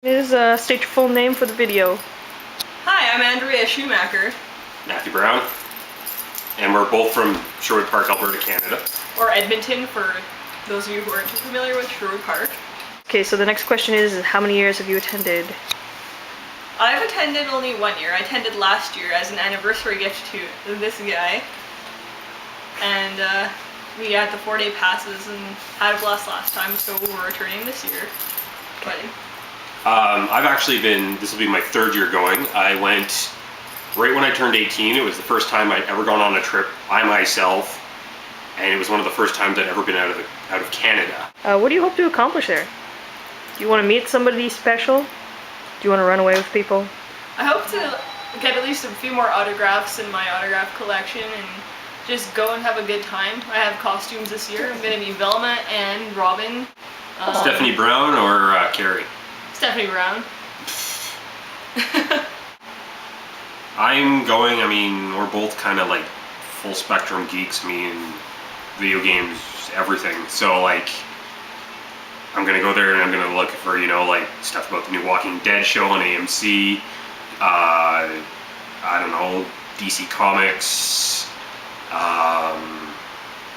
State your full name for the video. Hi, I'm Andrea Schumacher. Matthew Brown. And we're both from Sherwood Park, Alberta, Canada. Or Edmonton, for those of you who aren't too familiar with Sherwood Park. Okay, so the next question is, how many years have you attended? I've attended only 1 year. I attended last year as an anniversary gift to this guy. And we had the 4-day passes and had a blast last time, so we're returning this year. But I've actually been, this will be my 3rd year going. I went right when I turned 18. It was the first time I'd ever gone on a trip by myself, and it was one of the first times I'd ever been out of Canada. What do you hope to accomplish there? Do you want to meet somebody special? Do you want to run away with people? I hope to get at least a few more autographs in my autograph collection and just go and have a good time. I have costumes this year. I'm going to be Velma and Robin. Stephanie Brown or Carrie? Stephanie Brown. I'm going, I mean, we're both kind of like full spectrum geeks, me and video games, everything. So like, I'm gonna go there and I'm gonna look for, you know, like stuff about the new Walking Dead show on AMC. I don't know, DC Comics,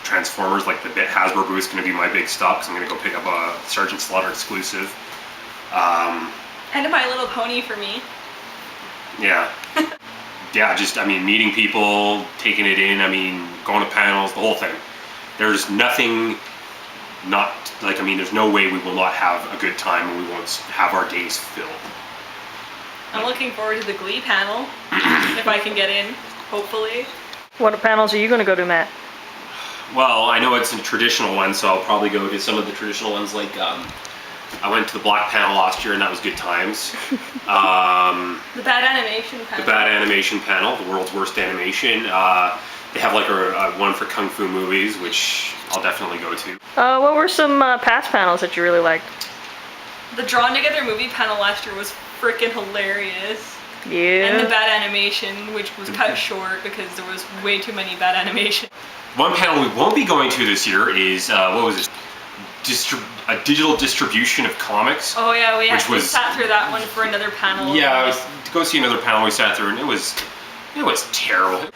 Transformers, like the Hasbro booth is gonna be my big stop because I'm gonna go pick up a Sergeant Slaughter exclusive. And a My Little Pony for me. Yeah. Yeah, just, I mean, meeting people, taking it in, I mean, going to panels, the whole thing. There's nothing not, like, I mean, there's no way we will not have a good time and we won't have our days filled. I'm looking forward to the Glee panel, if I can get in, hopefully. What panels are you going to go to, Matt? Well, I know it's a traditional one, so I'll probably go to some of the traditional ones, like, I went to the Black panel last year and that was good times. The Bad Animation panel. The Bad Animation panel, the world's worst animation. They have like a one for Kung Fu movies, which I'll definitely go to. What were some past panels that you really liked? The Drawn Together movie panel last year was freaking hilarious. Yeah. And the Bad Animation, which was cut short because there was way too many bad animation. One panel we won't be going to this year is, what was it? A digital distribution of comics. Oh yeah, we sat through that one for another panel. Yeah, to go see another panel we sat through, and it was terrible.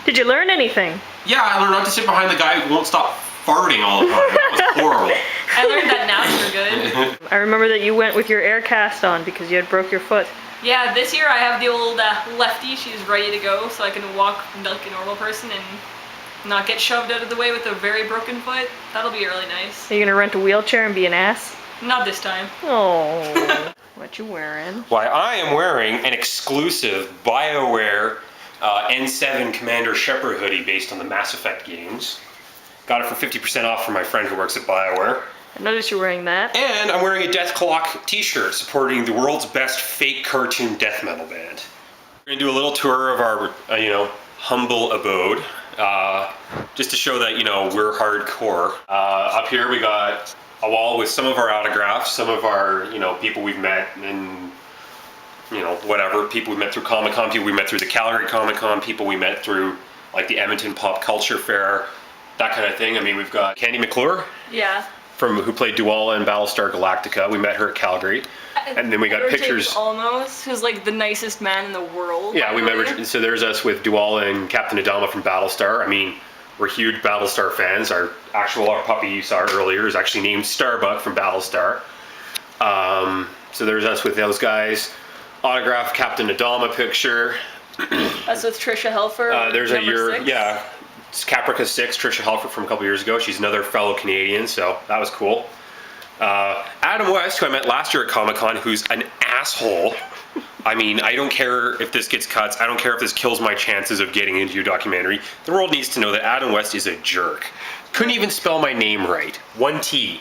Did you learn anything? Yeah, I learned not to sit behind the guy who won't stop farting all the time. That was horrible. I learned that nouns are good. I remember that you went with your air cast on because you had broke your foot. Yeah, this year I have the old lefty. She's ready to go, so I can walk like a normal person and not get shoved out of the way with a very broken foot. That'll be really nice. Are you gonna rent a wheelchair and be an ass? Not this time. Oh, what you wearing? Why, I am wearing an exclusive BioWare N7 Commander Shepard hoodie based on the Mass Effect games. Got it for 50% off from my friend who works at BioWare. I noticed you're wearing that. And I'm wearing a Death Clock t-shirt supporting the world's best fake cartoon death metal band. We're gonna do a little tour of our, humble abode. Just to show that, we're hardcore. Up here we got a wall with some of our autographs, some of our, people we've met and, whatever. People we met through Comic-Con, people we met through the Calgary Comic-Con, people we met through, like, the Edmonton Pop Culture Fair, that kind of thing. I mean, we've got Candy McClure. Yeah. Who played Duala in Battlestar Galactica. We met her at Calgary. And then we got pictures. James Olmos, who's like the nicest man in the world. Yeah, we met. So there's us with Duala and Captain Adama from Battlestar. I mean, we're huge Battlestar fans. Our puppy you saw earlier is actually named Starbuck from Battlestar. So there's us with those guys. Autographed Captain Adama picture. That's with Trisha Helfer. There's it's Caprica 6, Trisha Helfer from a couple years ago. She's another fellow Canadian, so that was cool. Adam West, who I met last year at Comic-Con, who's an asshole. I mean, I don't care if this gets cuts. I don't care if this kills my chances of getting into your documentary. The world needs to know that Adam West is a jerk. Couldn't even spell my name right. 1 T.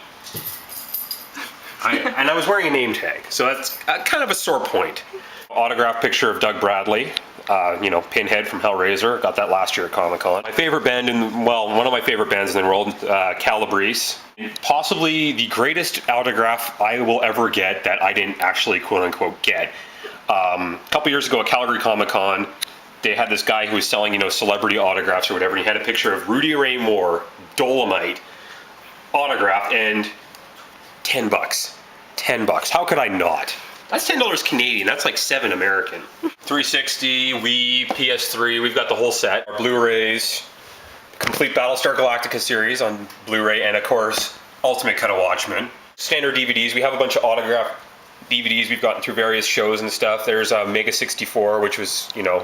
And I was wearing a name tag, so that's kind of a sore point. Autograph picture of Doug Bradley. Pinhead from Hellraiser. Got that last year at Comic-Con. My favorite band one of my favorite bands in the world, Calabrese. Possibly the greatest autograph I will ever get that I didn't actually quote-unquote get. A couple years ago at Calgary Comic-Con, they had this guy who was selling, celebrity autographs or whatever, and he had a picture of Rudy Ray Moore, Dolomite, autographed, and $10. $10. How could I not? That's $10 Canadian. That's like $7 American. 360, Wii, PS3. We've got the whole set. Our Blu-rays, complete Battlestar Galactica series on Blu-ray, and of course, Ultimate Cut of Watchmen. Standard DVDs. We have a bunch of autographed DVDs we've gotten through various shows and stuff. There's Mega 64, which was, you know,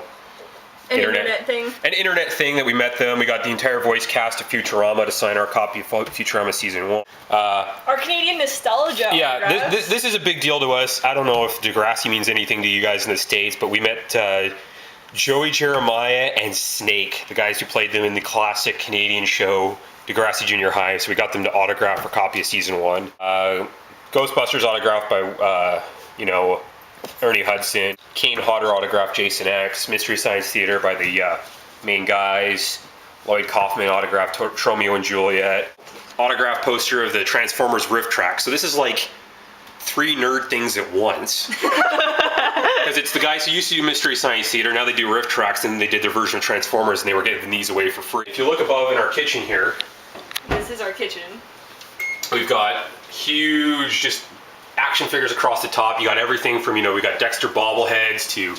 An internet thing. An internet thing that we met them. We got the entire voice cast of Futurama to sign our copy of Futurama Season 1. Our Canadian nostalgia. Yeah, this is a big deal to us. I don't know if Degrassi means anything to you guys in the States, but we met Joey Jeremiah and Snake, the guys who played them in the classic Canadian show Degrassi Junior High, so we got them to autograph our copy of Season 1. Ghostbusters autographed by, you know, Ernie Hudson. Kane Hodder autographed Jason X. Mystery Science Theater by the main guys. Lloyd Kaufman autographed Romeo and Juliet. Autograph poster of the Transformers riff track. So this is like 3 nerd things at once. Because it's the guys who used to do Mystery Science Theater, now they do riff tracks, and they did their version of Transformers, and they were giving these away for free. If you look above in our kitchen here, This is our kitchen. we've got huge, just action figures across the top. You got everything from, you know, we got Dexter bobbleheads to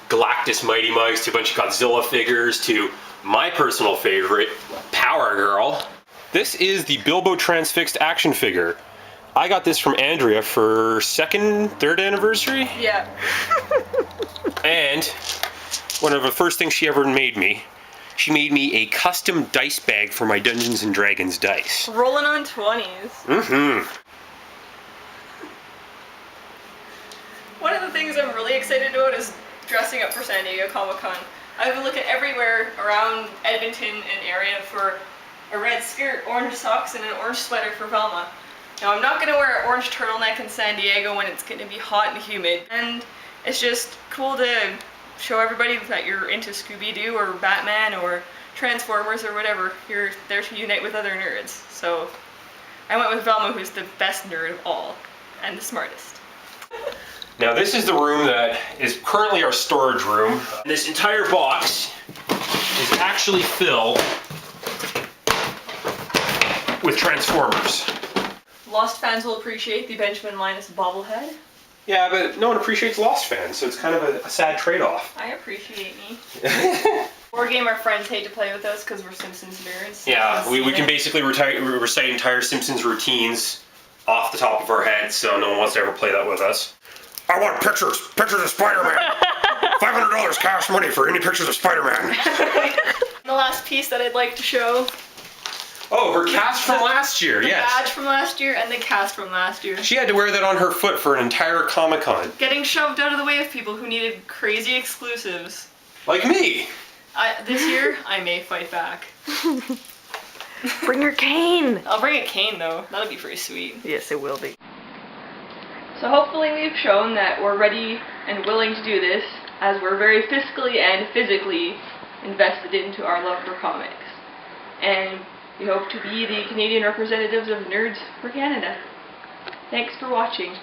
Galactus Mighty Mugs to a bunch of Godzilla figures to my personal favorite, Power Girl. This is the Bilbo Transfixed action figure. I got this from Andrea for 2nd, 3rd anniversary. Yeah. And one of the first things she ever made me, she made me a custom dice bag for my Dungeons and Dragons dice. Rolling on 20s. Mm-hmm. One of the things I'm really excited about is dressing up for San Diego Comic-Con. I've been looking everywhere around Edmonton and area for a red skirt, orange socks, and an orange sweater for Velma. Now, I'm not going to wear an orange turtleneck in San Diego when it's going to be hot and humid. And it's just cool to show everybody that you're into Scooby-Doo or Batman or Transformers or whatever. You're there to unite with other nerds. So I went with Velma, who's the best nerd of all and the smartest. Now this is the room that is currently our storage room. This entire box is actually filled with Transformers. Lost fans will appreciate the Benjamin Linus bobblehead. Yeah, but no one appreciates Lost fans, so it's kind of a sad trade-off. I appreciate me. Board game, our friends hate to play with us because we're Simpsons nerds. Yeah, we can basically recite entire Simpsons routines off the top of our heads, so no one wants to ever play that with us. I want pictures of Spider-Man. $500 cash money for any pictures of Spider-Man. The last piece that I'd like to show. Oh, her cast from last year, The yes. badge from last year and the cast from last year. She had to wear that on her foot for an entire Comic-Con. Getting shoved out of the way of people who needed crazy exclusives. Like me. This year, I may fight back. Bring your cane! I'll bring a cane though. That'll be pretty sweet. Yes, it will be. So hopefully we've shown that we're ready and willing to do this, as we're very fiscally and physically invested into our love for comics. And we hope to be the Canadian representatives of nerds for Canada. Thanks for watching.